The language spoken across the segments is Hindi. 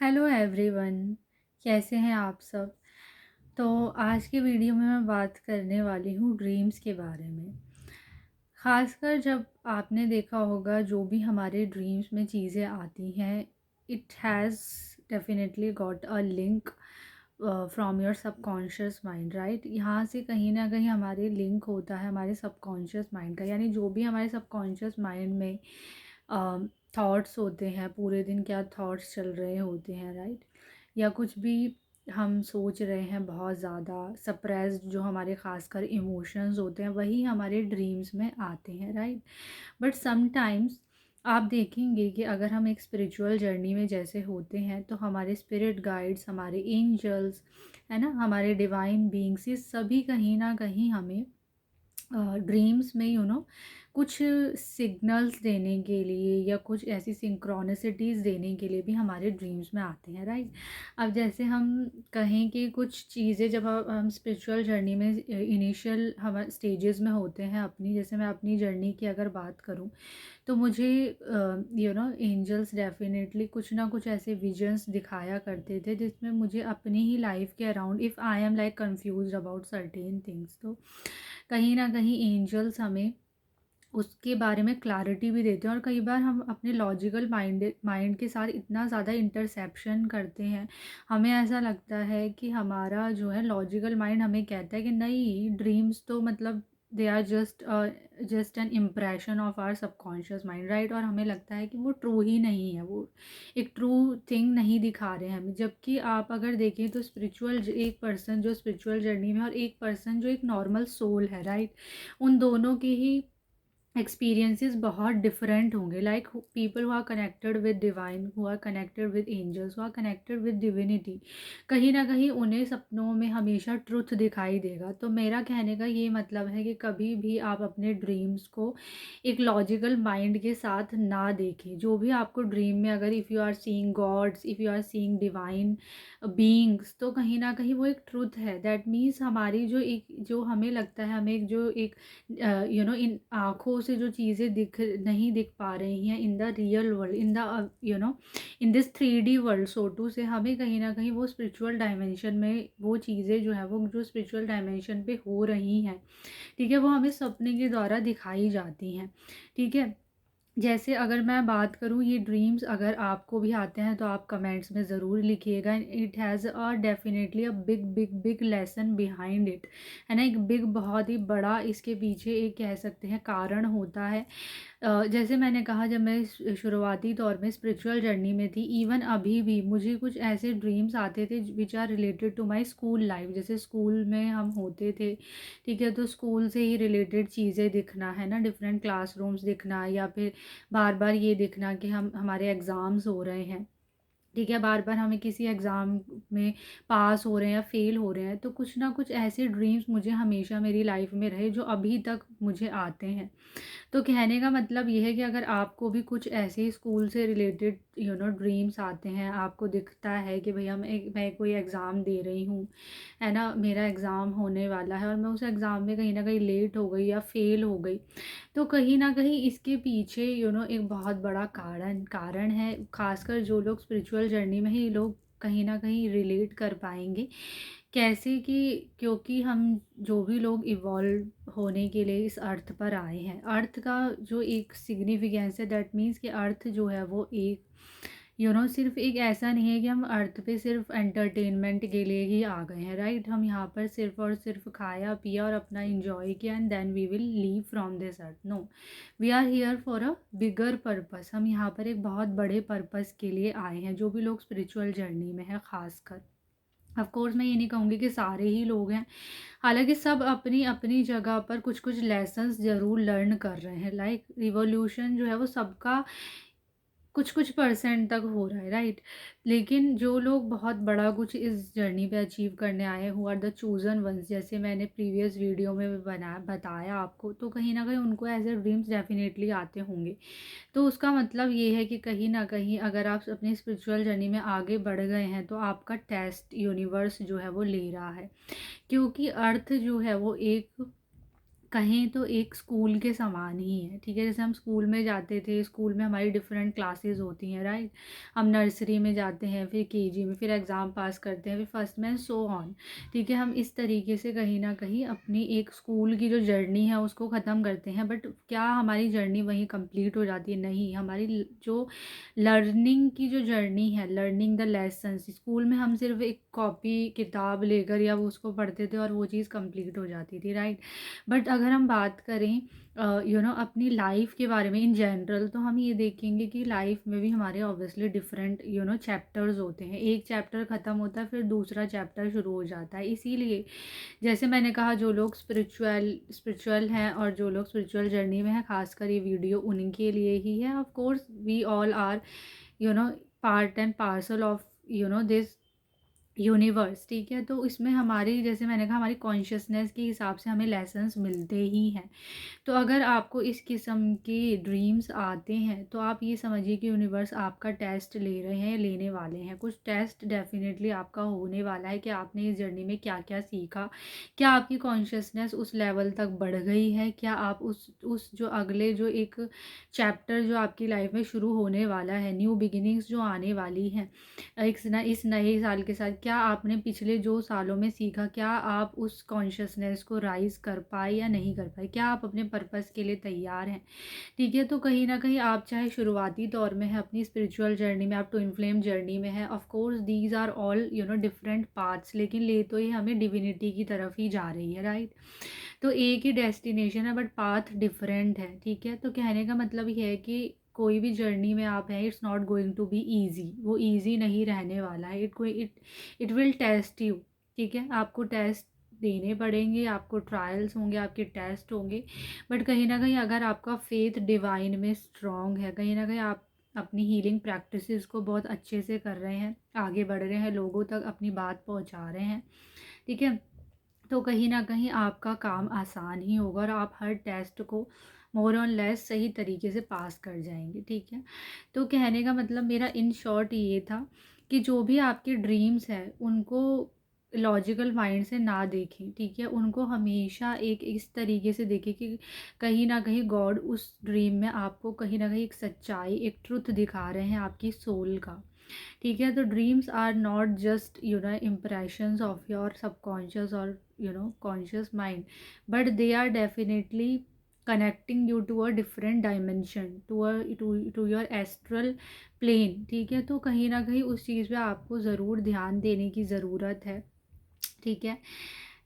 Hello everyone. कैसे हैं आप सब। तो आज की वीडियो में मैं बात करने वाली हूँ ड्रीम्स के बारे में। ख़ासकर जब आपने देखा होगा जो भी हमारे ड्रीम्स में चीज़ें आती हैं, it has definitely got a link from your subconscious mind, right. यहाँ से कहीं ना कहीं हमारे लिंक होता है हमारे सबकॉन्शियस माइंड का, यानी जो भी हमारे सबकॉन्शियस माइंड में थॉट्स होते हैं, पूरे दिन क्या थॉट्स चल रहे होते हैं, राइट। या कुछ भी हम सोच रहे हैं बहुत ज़्यादा सप्रेस्ड, जो हमारे खासकर इमोशंस होते हैं वही हमारे ड्रीम्स में आते हैं, राइट। बट समटाइम्स आप देखेंगे कि अगर हम एक स्पिरिचुअल जर्नी में जैसे होते हैं तो हमारे स्पिरिट गाइड्स, हमारे एंजल्स, है ना, हमारे डिवाइन बीइंग्स, ये सभी कहीं ना कहीं हमें ड्रीम्स में कुछ सिग्नल्स देने के लिए या कुछ ऐसी सिंक्रोनिसिटीज़ देने के लिए भी हमारे ड्रीम्स में आते हैं, राइट। अब जैसे हम कहें कि कुछ चीज़ें जब हम स्पिरिचुअल जर्नी में इनिशियल हम स्टेजेस में होते हैं अपनी, जैसे मैं अपनी जर्नी की अगर बात करूं तो मुझे एंजल्स डेफिनेटली कुछ ना कुछ ऐसे विजन्स दिखाया करते थे जिसमें मुझे अपनी ही लाइफ के around, if I am like confuse about certain things, तो कहीं ना कहीं एंजल्स हमें उसके बारे में क्लैरिटी भी देते हैं। और कई बार हम अपने लॉजिकल माइंड माइंड के साथ इतना ज़्यादा इंटरसेप्शन करते हैं, हमें ऐसा लगता है कि हमारा जो है लॉजिकल माइंड हमें कहता है कि नहीं, ड्रीम्स तो मतलब they are just an impression of our subconscious mind, right. और हमें लगता है कि वो ट्रू ही नहीं है, वो एक ट्रू थिंग नहीं दिखा रहे हैं हमें। जबकि आप अगर देखें तो स्पिरिचुअल, एक पर्सन जो स्पिरिचुअल जर्नी में और एक पर्सन जो एक नॉर्मल सोल है, राइट, उन दोनों की ही एक्सपीरियंसेस बहुत डिफरेंट होंगे। Like people who are connected with divine, who are connected with angels, who are connected with divinity, कहीं ना कहीं उन्हें सपनों में हमेशा ट्रुथ दिखाई देगा। तो मेरा कहने का ये मतलब है कि कभी भी आप अपने ड्रीम्स को एक लॉजिकल माइंड के साथ ना देखें। जो भी आपको ड्रीम में, अगर if you are seeing gods, if you are seeing divine beings, तो कहीं ना कहीं वो एक ट्रुथ है। दैट मीन्स हमारी जो एक, जो हमें लगता है, हमें एक जो एक इन आँखों से जो चीज़ें दिख नहीं दिख पा रही हैं in the real world, in the in this 3D world, so to say, हमें कहीं ना कहीं वो स्पिरिचुअल डायमेंशन में वो चीज़ें जो है, वो जो स्पिरिचुअल डायमेंशन पे हो रही हैं, ठीक है, वो हमें सपने के द्वारा दिखाई जाती हैं, ठीक है। जैसे अगर मैं बात करूँ, ये ड्रीम्स अगर आपको भी आते हैं तो आप कमेंट्स में ज़रूर लिखिएगा। It has a definitely a big big big lesson behind it, है ना। एक बिग, बहुत ही बड़ा इसके पीछे एक कह सकते हैं कारण होता है। जैसे मैंने कहा, जब मैं शुरुआती तौर में स्पिरिचुअल जर्नी में थी, इवन अभी भी मुझे कुछ ऐसे ड्रीम्स आते थे which are related to my school life. जैसे स्कूल में हम होते थे, ठीक है, तो स्कूल से ही रिलेटेड चीज़ें दिखना, है ना, डिफरेंट क्लासरूम्स दिखना, या फिर बार बार ये दिखना कि हम हमारे एग्ज़ाम्स हो रहे हैं, ठीक है, बार बार हमें किसी एग्ज़ाम में पास हो रहे हैं या फेल हो रहे हैं। तो कुछ ना कुछ ऐसे ड्रीम्स मुझे हमेशा मेरी लाइफ में रहे जो अभी तक मुझे आते हैं। तो कहने का मतलब ये है कि अगर आपको भी कुछ ऐसे ही स्कूल से रिलेटेड ड्रीम्स आते हैं, आपको दिखता है कि भैया मैं कोई एग्ज़ाम दे रही हूँ, है ना, मेरा एग्ज़ाम होने वाला है और मैं उस एग्ज़ाम में कहीं ना कहीं लेट हो गई या फेल हो गई, तो कहीं ना कहीं इसके पीछे एक बहुत बड़ा कारण कारण है। खासकर जो लोग स्पिरिचुअल जर्नी में ही, लोग कहीं ना कहीं रिलेट कर पाएंगे। कैसे कि क्योंकि हम जो भी लोग इवॉल्व होने के लिए इस अर्थ पर आए हैं, अर्थ का जो एक सिग्निफिकेंस है, दैट मीन्स कि अर्थ जो है वो एक सिर्फ एक ऐसा नहीं है कि हम अर्थ पे सिर्फ एंटरटेनमेंट के लिए ही आ गए हैं, राइट। हम यहाँ पर सिर्फ और सिर्फ खाया पिया और अपना इंजॉय किया and then we will leave from this earth. No, we are here for a bigger purpose. हम यहाँ पर एक बहुत बड़े पर्पस के लिए आए हैं, जो भी लोग स्पिरिचुअल जर्नी में है खासकर। ऑफ कोर्स मैं ये नहीं कहूँगी कि सारे ही लोग हैं, हालांकि सब अपनी अपनी जगह पर कुछ कुछ लेसन्स ज़रूर लर्न कर रहे हैं। लाइक रिवोल्यूशन जो है वो सबका कुछ कुछ परसेंट तक हो रहा है, राइट। लेकिन जो लोग बहुत बड़ा कुछ इस जर्नी पे अचीव करने आए हैं, who are the chosen ones, जैसे मैंने प्रीवियस वीडियो में बताया आपको, तो कहीं ना कहीं उनको एज ए ड्रीम्स डेफिनेटली आते होंगे। तो उसका मतलब ये है कि कहीं ना कहीं अगर आप अपनी स्पिरिचुअल जर्नी में आगे बढ़ गए हैं तो आपका टेस्ट यूनिवर्स जो है वो ले रहा है। क्योंकि अर्थ जो है वो एक कहें तो एक स्कूल के समान ही है, ठीक है। जैसे हम स्कूल में जाते थे, स्कूल में हमारी डिफरेंट क्लासेस होती हैं, राइट। हम नर्सरी में जाते हैं, फिर केजी में, फिर एग्ज़ाम पास करते हैं, फिर फर्स्ट में, सो ऑन, ठीक है। हम इस तरीके से कहीं ना कहीं अपनी एक स्कूल की जो जर्नी है उसको ख़त्म करते हैं, बट क्या हमारी जर्नी वहीं कंप्लीट हो जाती है? नहीं, हमारी जो लर्निंग की जो जर्नी है, लर्निंग द लेसन्स, स्कूल में हम सिर्फ एक कॉपी किताब लेकर या वो उसको पढ़ते थे और वो चीज़ कंप्लीट हो जाती थी, राइट। बट अगर हम बात करें अपनी लाइफ के बारे में इन जनरल, तो हम ये देखेंगे कि लाइफ में भी हमारे ऑब्वियसली डिफरेंट चैप्टर्स होते हैं। एक चैप्टर ख़त्म होता है, फिर दूसरा चैप्टर शुरू हो जाता है। इसीलिए जैसे मैंने कहा, जो लोग स्पिरिचुअल हैं और जो लोग स्पिरिचुअल जर्नी में हैं, खासकर ये वीडियो उनके लिए ही है। Of course we all are you know part and parcel of this universe, ठीक है। तो इसमें हमारी, जैसे मैंने कहा, हमारी कॉन्शियसनेस के हिसाब से हमें लेसन्स मिलते ही हैं। तो अगर आपको इस किस्म के ड्रीम्स आते हैं, तो आप ये समझिए कि यूनिवर्स आपका टेस्ट ले रहे हैं, लेने वाले हैं। कुछ टेस्ट डेफिनेटली आपका होने वाला है कि आपने इस जर्नी में क्या क्या सीखा, क्या आपकी कॉन्शियसनेस उस लेवल तक बढ़ गई है, क्या आप उस जो अगले जो एक चैप्टर जो आपकी लाइफ में शुरू होने वाला है, न्यू बिगिनिंग्स जो आने वाली हैं इस नए साल के साथ, क्या आपने पिछले जो सालों में सीखा, क्या आप उस कॉन्शियसनेस को राइज कर पाए या नहीं कर पाए, क्या आप अपने पर्पस के लिए तैयार हैं, ठीक है। तो कहीं ना कहीं आप चाहे शुरुआती दौर में है अपनी स्पिरिचुअल जर्नी में, आप ट्विन फ्लेम जर्नी में है, of course these are all different paths, लेकिन ले तो ये हमें डिविनिटी की तरफ ही जा रही है, राइट। तो एक ही डेस्टिनेशन है, बट पाथ डिफरेंट है, ठीक है। तो कहने का मतलब ये है कि कोई भी जर्नी में आप हैं, it's not going to be easy, वो ईजी नहीं रहने वाला है। इट विल टेस्ट यू, ठीक है। आपको टेस्ट देने पड़ेंगे, आपको ट्रायल्स होंगे, आपके टेस्ट होंगे, बट कहीं ना कहीं अगर आपका फेथ डिवाइन में स्ट्रॉन्ग है, कहीं ना कहीं आप अपनी हीलिंग प्रैक्टिसेस को बहुत अच्छे से कर रहे हैं, आगे बढ़ रहे हैं, लोगों तक अपनी बात पहुंचा रहे हैं, ठीक है, तो कहीं ना कहीं आपका काम आसान ही होगा और आप हर टेस्ट को मोर और लेस सही तरीके से पास कर जाएंगे, ठीक है। तो कहने का मतलब मेरा इन शॉर्ट ये था कि जो भी आपके ड्रीम्स हैं उनको लॉजिकल माइंड से ना देखें, ठीक है। उनको हमेशा एक इस तरीके से देखें कि कहीं ना कहीं गॉड उस ड्रीम में आपको कहीं ना कहीं एक सच्चाई, एक ट्रुथ दिखा रहे हैं आपकी सोल का, ठीक है। तो dreams are not just impressions of your subconscious और conscious mind, but they are definitely connecting you to a different dimension, to your astral plane, ठीक है। तो कहीं ना कहीं उस चीज़ पे आपको ज़रूर ध्यान देने की ज़रूरत है, ठीक है।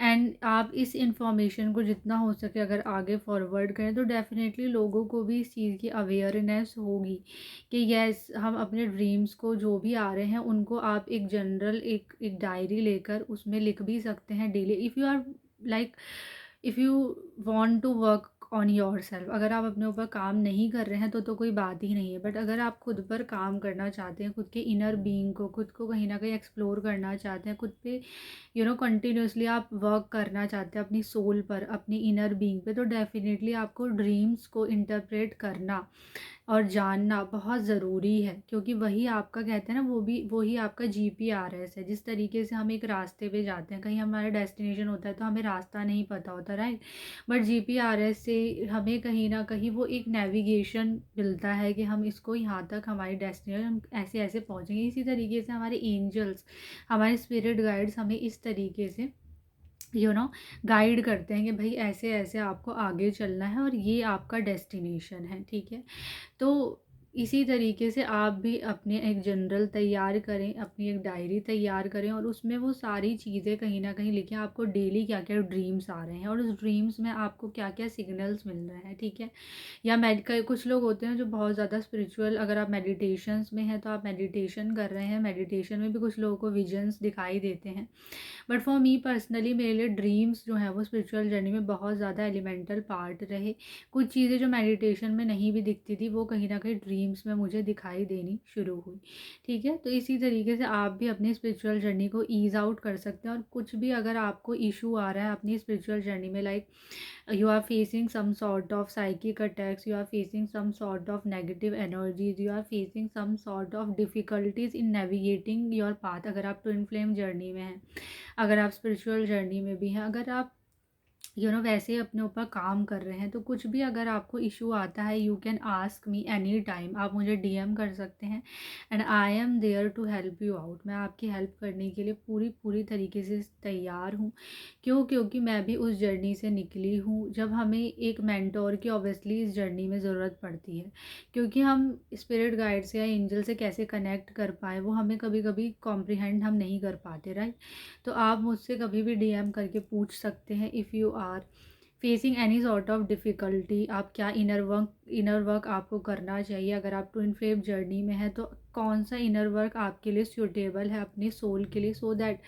एंड आप इस इंफॉर्मेशन को जितना हो सके अगर आगे फॉरवर्ड करें, तो डेफिनेटली लोगों को भी इस चीज़ की अवेयरनेस होगी कि यस, हम अपने ड्रीम्स को जो भी आ रहे हैं उनको आप एक जनरल एक डायरी लेकर उसमें लिख भी सकते हैं daily, if you are like, if you want to work on yourself. अगर आप अपने ऊपर काम नहीं कर रहे हैं तो कोई बात ही नहीं है, बट अगर आप खुद पर काम करना चाहते हैं, खुद के इनर बीइंग को, खुद को कहीं ना कहीं एक्सप्लोर करना चाहते हैं, खुद पे कंटिन्यूसली आप वर्क करना चाहते हैं अपनी सोल पर, अपनी इनर बीइंग पे, तो डेफिनेटली आपको ड्रीम्स को इंटरप्रेट करना और जानना बहुत ज़रूरी है, क्योंकि वही आपका, कहते हैं ना, वही आपका जीपीआरएस है। जिस तरीके से हम एक रास्ते पे जाते हैं, कहीं हमारा डेस्टिनेशन होता है तो हमें रास्ता नहीं पता होता, राइट, बट जीपीआरएस से हमें कहीं ना कहीं वो एक नेविगेशन मिलता है कि हम इसको यहाँ तक, हमारी डेस्टिनेशन हम ऐसे ऐसे पहुँचेंगे। इसी तरीके से हमारे एंजल्स, हमारे स्पिरिट गाइड्स हमें इस तरीके से गाइड करते हैं कि भाई ऐसे ऐसे आपको आगे चलना है और ये आपका डेस्टिनेशन है, ठीक है। तो इसी तरीके से आप भी अपने एक जनरल तैयार करें, अपनी एक डायरी तैयार करें और उसमें वो सारी चीज़ें कहीं ना कहीं लिखें, आपको डेली क्या क्या ड्रीम्स आ रहे हैं और उस ड्रीम्स में आपको क्या क्या सिग्नल्स मिल रहे हैं, ठीक है। या मेडिकल, कुछ लोग होते हैं जो बहुत ज़्यादा स्पिरिचुअल, अगर आप मेडिटेशंस में हैं तो आप मेडिटेशन कर रहे हैं, मेडिटेशन में भी कुछ लोगों को विजन्स दिखाई देते हैं, बट फॉर मी पर्सनली मेरे लिए ड्रीम्स जो है वो स्पिरिचुअल जर्नी में बहुत ज़्यादा एलिमेंटल पार्ट रहे। कुछ चीज़ें जो मेडिटेशन में नहीं भी दिखती थी वो कहीं ना कहीं ड्रीम्स में मुझे दिखाई देनी शुरू हुई, ठीक है। तो इसी तरीके से आप भी अपनी स्पिरिचुअल जर्नी को ईज़ आउट कर सकते हैं। और कुछ भी अगर आपको इशू आ रहा है अपनी स्पिरिचुअल जर्नी में, like you are facing some sort of psychic attacks, you are facing some sort of negative energies, you are facing some sort of difficulties in navigating your path, अगर आप ट्विन फ्लेम जर्नी में हैं, अगर आप स्पिरिचुअल जर्नी में भी हैं, अगर आप वैसे ही अपने ऊपर काम कर रहे हैं। तो कुछ भी अगर आपको इशू आता है, you can ask me any time, आप मुझे डीएम कर सकते हैं and I am there to help you out. मैं आपकी हेल्प करने के लिए पूरी पूरी तरीके से तैयार हूँ। क्योंकि मैं भी उस जर्नी से निकली हूँ जब हमें एक मेंटोर की ऑब्वियसली इस जर्नी में ज़रूरत पड़ती है। क्योंकि हम स्पिरिट गाइड से या एंजल से कैसे कनेक्ट कर पाए वो हमें कभी कभी कॉम्प्रिहेंड हम नहीं कर पाते, राइट। तो आप मुझसे कभी भी डीएम करके पूछ सकते हैं if you are facing any sort of difficulty. आप क्या इनर वर्क आपको करना चाहिए। अगर आप ट्विन फ्लेम जर्नी में है तो कौन सा इनर वर्क आपके लिए सूटेबल है अपने सोल के लिए, सो दैट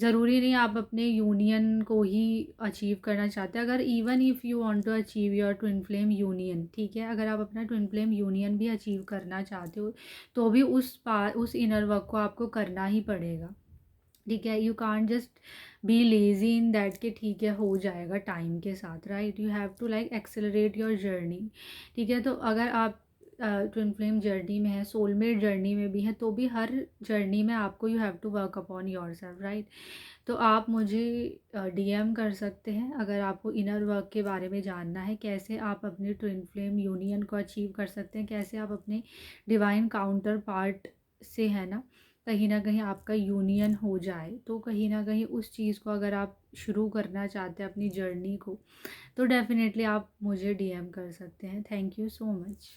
ज़रूरी नहीं आप अपने यूनियन को ही अचीव करना चाहते हैं। अगर even if you want to achieve your twin flame union, ठीक है, अगर आप अपना ट्विन फ्लेम यूनियन भी अचीव करना चाहते हो तो भी उस इनर वर्क को आपको करना ही पड़ेगा, ठीक है। You can't just be lazy in that कि ठीक है हो जाएगा टाइम के साथ, right. You have to like accelerate your journey, ठीक है। तो अगर आप ट्विन फ्लेम जर्नी में है, सोलमेट जर्नी में भी है, तो भी हर जर्नी में आपको you have to work upon yourself, right. तो आप मुझे डीएम कर सकते हैं अगर आपको इनर वर्क के बारे में जानना है, कैसे आप अपने ट्विन फ्लेम यूनियन को अचीव कर सकते हैं, कैसे आप अपने डिवाइन काउंटर पार्ट से है ना कहीं आपका यूनियन हो जाए। तो कहीं ना कहीं उस चीज़ को अगर आप शुरू करना चाहते हैं अपनी जर्नी को, तो डेफिनेटली आप मुझे डीएम कर सकते हैं। Thank you so much.